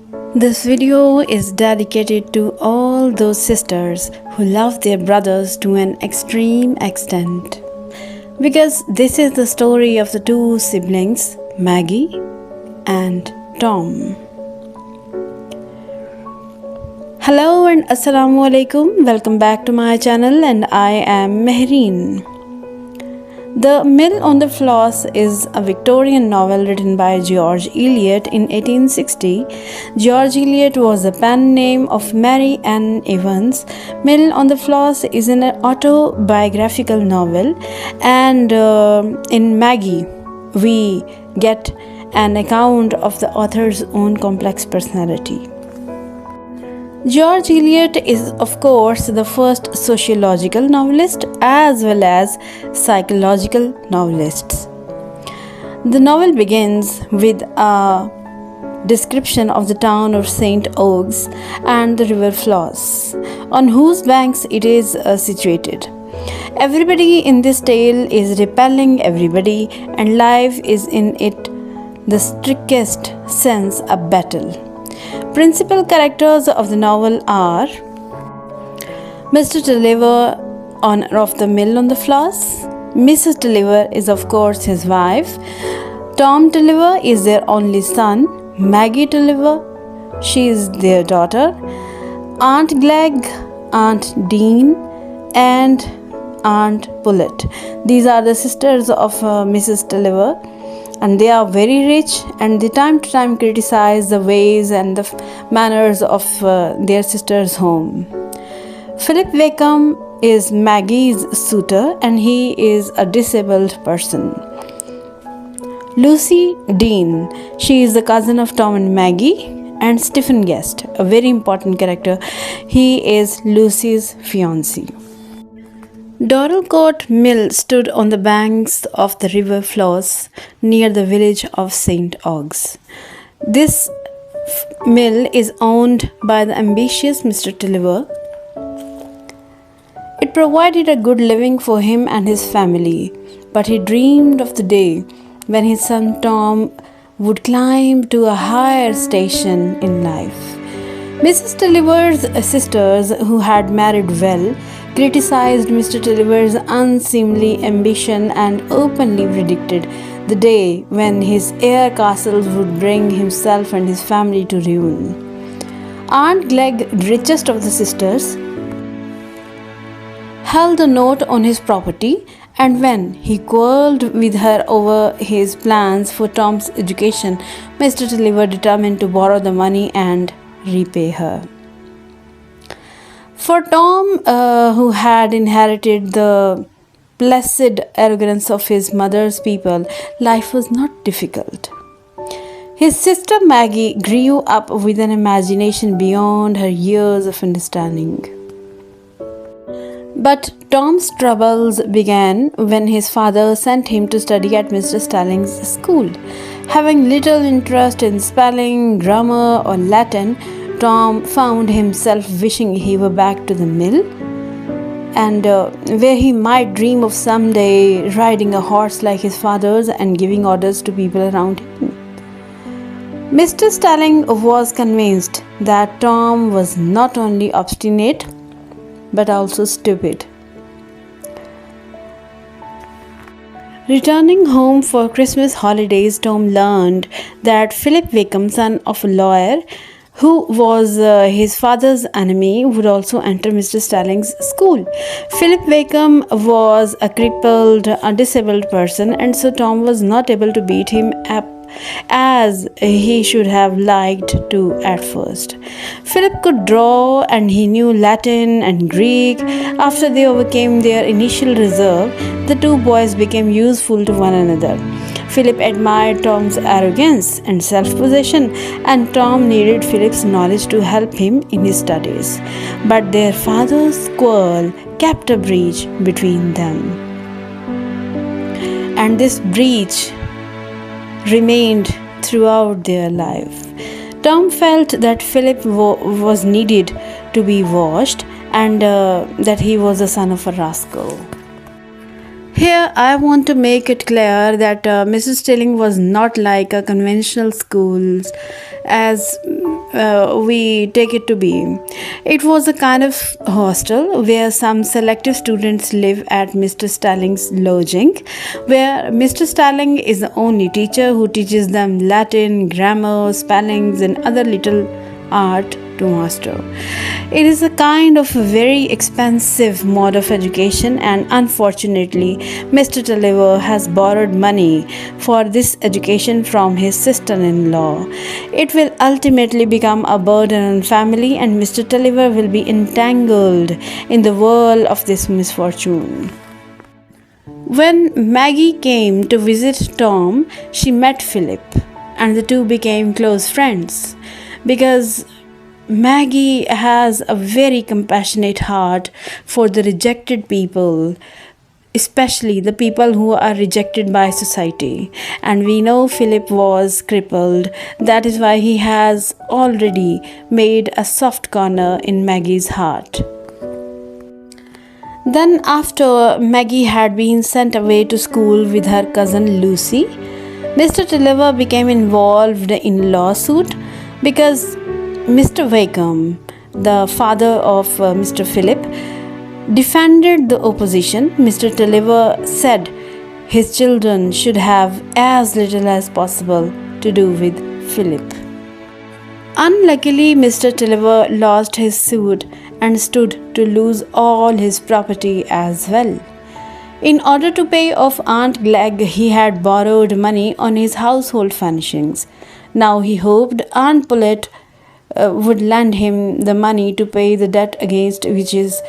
This video is dedicated to all those sisters who love their brothers to an extreme extent. Because this is the story of the two siblings, Maggie and Tom. Hello and Assalamu alaikum. Welcome back to my channel and I am Mehreen. The Mill on the Floss is a Victorian novel written by George Eliot in 1860. George Eliot was the pen name of Mary Ann Evans. Mill on the Floss is an autobiographical novel, and in Maggie we get an account of the author's own complex personality. George Eliot is, of course, the first sociological novelist as well as psychological novelist. The novel begins with a description of the town of St. Ogg's and the river Floss, on whose banks it is situated. Everybody in this tale is repelling everybody, and life is in it the strictest sense a battle. Principal characters of the novel are Mr. Tulliver, owner of the mill on the Floss. Mrs. Tulliver is of course his wife. Tom Tulliver is their only son. Maggie Tulliver, she is their daughter. Aunt Glegg, Aunt Dean, and Aunt Pullet. These are the sisters of Mrs. Tulliver. And they are very rich, and they time to time criticize the ways and the manners of their sister's home. Philip Wakeham is Maggie's suitor, and he is a disabled person. Lucy Dean, she is the cousin of Tom and Maggie. And Stephen Guest, a very important character, he is Lucy's fiancé. Dorlcote Mill stood on the banks of the river Floss near the village of St. Ogg's. This mill is owned by the ambitious Mr. Tulliver. It provided a good living for him and his family, but he dreamed of the day when his son Tom would climb to a higher station in life. Mrs. Tulliver's sisters, who had married well, criticized Mr. Tulliver's unseemly ambition and openly predicted the day when his air castles would bring himself and his family to ruin. Aunt Glegg, richest of the sisters, held a note on his property, and when he quarrelled with her over his plans for Tom's education, Mr. Tulliver determined to borrow the money and repay her. For Tom, who had inherited the placid arrogance of his mother's people, life was not difficult. His sister Maggie grew up with an imagination beyond her years of understanding. But Tom's troubles began when his father sent him to study at Mr. Stalling's school. Having little interest in spelling, grammar, or Latin, Tom found himself wishing he were back to the mill, and where he might dream of someday riding a horse like his father's and giving orders to people around him. Mr. Stalling was convinced that Tom was not only obstinate but also stupid. Returning home for Christmas holidays, Tom learned that Philip Wakeham, son of a lawyer, who was his father's enemy, would also enter Mr. Stalling's school. Philip Wakeham was a crippled, disabled person, and so Tom was not able to beat him up as he should have liked to at first. Philip could draw, and he knew Latin and Greek. After they overcame their initial reserve, the two boys became useful to one another. Philip admired Tom's arrogance and self-possession, and Tom needed Philip's knowledge to help him in his studies. But their father's quarrel kept a breach between them, and this breach remained throughout their life. Tom felt that Philip was needed to be washed, and that he was the son of a rascal. Here I want to make it clear that Mrs. Stilling was not like a conventional schools, as we take it to be. It was a kind of hostel where some selective students live at Mr. Starling's lodging, where Mr. Starling is the only teacher who teaches them Latin, grammar, spellings, and other little art to master. It is a kind of very expensive mode of education, and unfortunately, Mr. Tulliver has borrowed money for this education from his sister-in-law. It will ultimately become a burden on family, and Mr. Tulliver will be entangled in the whirl of this misfortune. When Maggie came to visit Tom, she met Philip, and the two became close friends. Because Maggie has a very compassionate heart for the rejected people, especially the people who are rejected by society. And we know Philip was crippled. That is why he has already made a soft corner in Maggie's heart. Then, after Maggie had been sent away to school with her cousin Lucy, Mr. Tulliver became involved in a lawsuit because Mr. Wakeham, the father of Mr. Philip, defended the opposition. Mr. Tulliver said his children should have as little as possible to do with Philip. Unluckily, Mr. Tulliver lost his suit and stood to lose all his property as well. In order to pay off Aunt Glegg, he had borrowed money on his household furnishings. Now he hoped Aunt Pullet would lend him the money to pay the debt against which his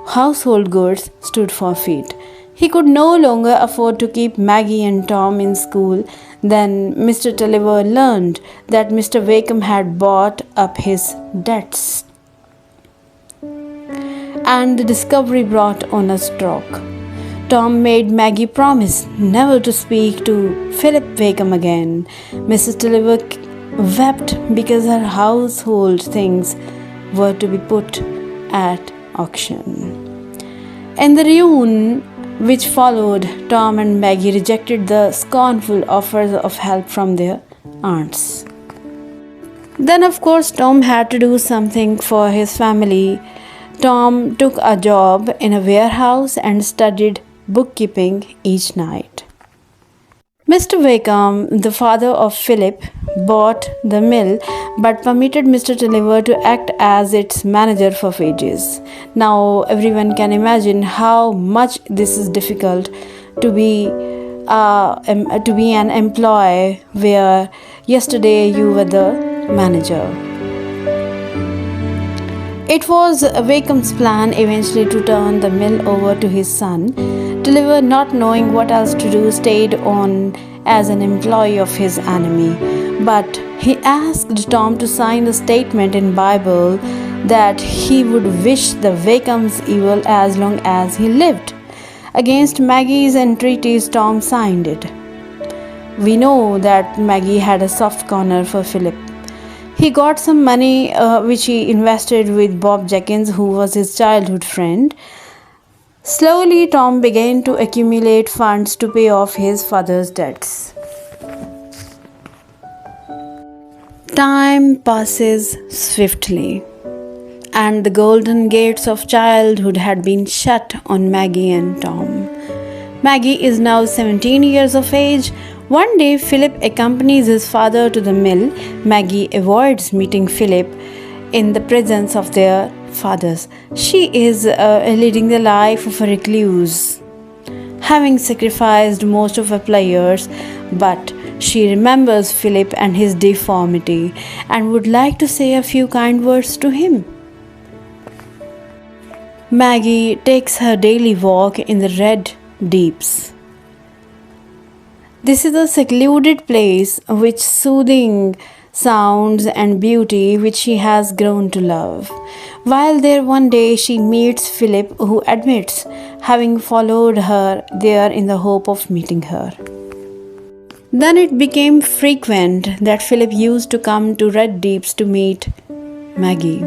household goods stood forfeit. He could no longer afford to keep Maggie and Tom in school. Then Mr. Tulliver learned that Mr. Wakeham had bought up his debts, and the discovery brought on a stroke. Tom made Maggie promise never to speak to Philip Wakeham again. Mrs. Tulliver wept because her household things were to be put at auction. In the ruin which followed, Tom and Maggie rejected the scornful offers of help from their aunts. Then, of course, Tom had to do something for his family. Tom took a job in a warehouse and studied bookkeeping each night. Mr. Wakeham, the father of Philip, bought the mill but permitted Mr. Tulliver to act as its manager for wages. Now everyone can imagine how much this is difficult to be an employee where yesterday you were the manager. It was Wakeham's plan eventually to turn the mill over to his son. Tulliver, not knowing what else to do, stayed on as an employee of his enemy. But he asked Tom to sign a statement in Bible that he would wish the Wakeham's evil as long as he lived. Against Maggie's entreaties, Tom signed it. We know that Maggie had a soft corner for Philip. He got some money which he invested with Bob Jenkins, who was his childhood friend. Slowly, Tom began to accumulate funds to pay off his father's debts. Time passes swiftly, and the golden gates of childhood had been shut on Maggie and Tom. Maggie is now 17 years of age. One day, Philip accompanies his father to the mill. Maggie avoids meeting Philip in the presence of their fathers. She is leading the life of a recluse, having sacrificed most of her pleasures, but she remembers Philip and his deformity and would like to say a few kind words to him. Maggie takes her daily walk in the red deeps. This is a secluded place with soothing sounds and beauty which she has grown to love. While there one day she meets Philip, who admits having followed her there in the hope of meeting her. Then it became frequent that Philip used to come to Red Deeps to meet Maggie.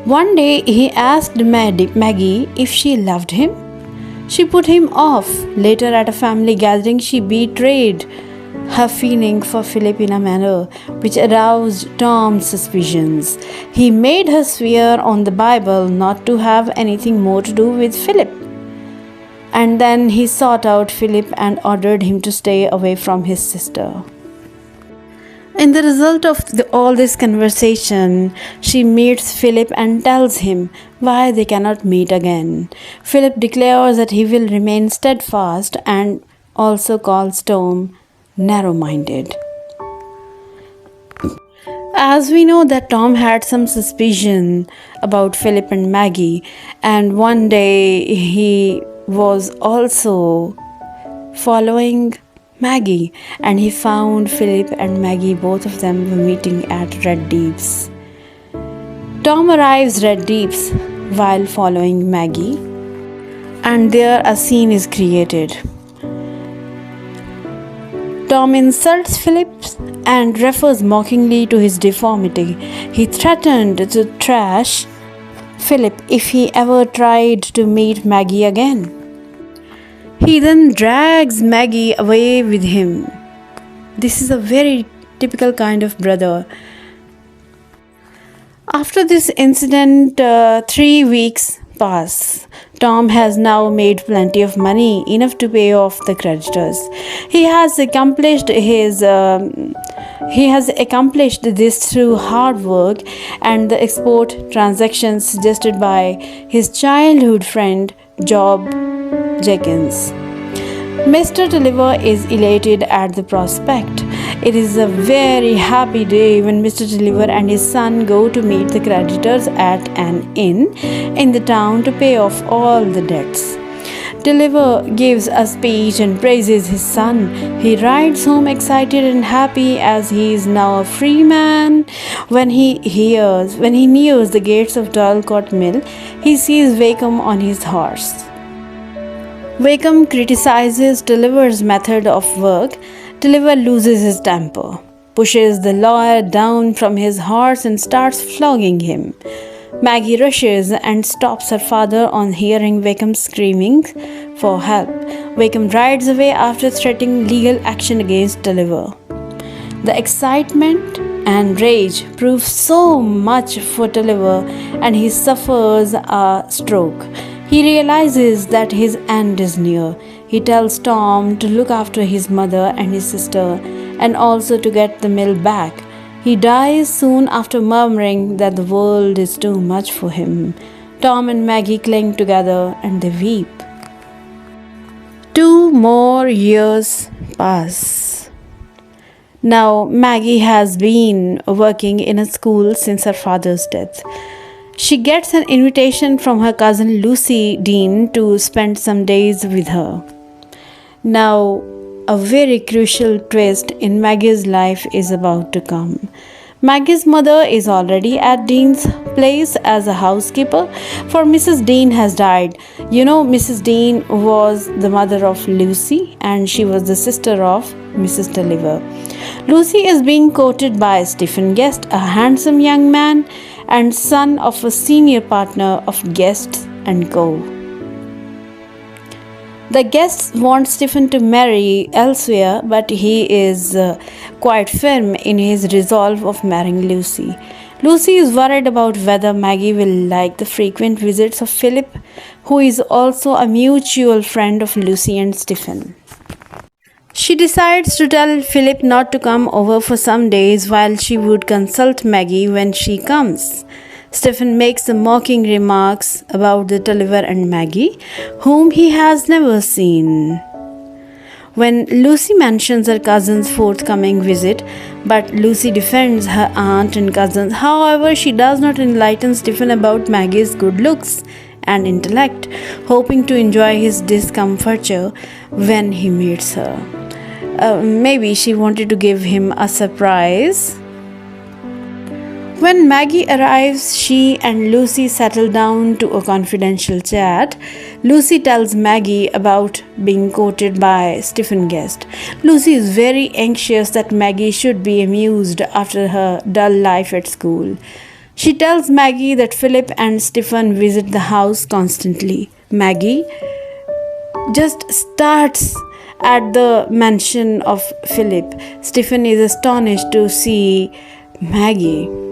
One day he asked Maggie if she loved him. She put him off. Later, at a family gathering, she betrayed her feeling for Philip in a manner which aroused Tom's suspicions. He made her swear on the Bible not to have anything more to do with Philip. And then he sought out Philip and ordered him to stay away from his sister. In the result of all this conversation, she meets Philip and tells him why they cannot meet again. Philip declares that he will remain steadfast and also calls Tom narrow-minded. As we know that Tom had some suspicion about Philip and Maggie, and one day he was also following Maggie, and he found Philip and Maggie, both of them were meeting at Red Deep's. Tom arrives Red Deep's while following Maggie, and there a scene is created. Tom insults Philip and refers mockingly to his deformity. He threatened to trash Philip if he ever tried to meet Maggie again. He then drags Maggie away with him. This is a very typical kind of brother. After this incident, 3 weeks pass. Tom has now made plenty of money, enough to pay off the creditors. He has accomplished this through hard work and the export transactions suggested by his childhood friend Job Jenkins. Mr. Tulliver is elated at the prospect. It is a very happy day when Mr. Tulliver and his son go to meet the creditors at an inn in the town to pay off all the debts. Tulliver gives a speech and praises his son. He rides home excited and happy as he is now a free man. When he nears the gates of Dorlcote Mill, he sees Wakeham on his horse. Wakeham criticizes Tulliver's method of work. Tulliver loses his temper, pushes the lawyer down from his horse and starts flogging him. Maggie rushes and stops her father on hearing Wakeham screaming for help. Wakeham rides away after threatening legal action against Tulliver. The excitement and rage prove so much for Tulliver, and he suffers a stroke. He realizes that his end is near. He tells Tom to look after his mother and his sister and also to get the mill back. He dies soon after murmuring that the world is too much for him. Tom and Maggie cling together and they weep. 2 more years pass. Now Maggie has been working in a school since her father's death. She gets an invitation from her cousin Lucy Dean to spend some days with her. Now, a very crucial twist in Maggie's life is about to come. Maggie's mother is already at Dean's place as a housekeeper, for Mrs. Dean has died. You know, Mrs. Dean was the mother of Lucy and she was the sister of Mrs. Tulliver. Lucy is being courted by Stephen Guest, a handsome young man and son of a senior partner of Guests & Co. The Guests want Stephen to marry elsewhere, but he is quite firm in his resolve of marrying Lucy. Lucy is worried about whether Maggie will like the frequent visits of Philip, who is also a mutual friend of Lucy and Stephen. She decides to tell Philip not to come over for some days while she would consult Maggie when she comes. Stephen makes the mocking remarks about the Tulliver and Maggie, whom he has never seen. When Lucy mentions her cousin's forthcoming visit, but Lucy defends her aunt and cousins. However, she does not enlighten Stephen about Maggie's good looks and intellect, hoping to enjoy his discomfiture when he meets her. Maybe she wanted to give him a surprise. When Maggie arrives, she and Lucy settle down to a confidential chat. Lucy tells Maggie about being courted by Stephen Guest. Lucy is very anxious that Maggie should be amused after her dull life at school. She tells Maggie that Philip and Stephen visit the house constantly. Maggie just starts At the mention of Philip, Stephen is astonished to see Maggie.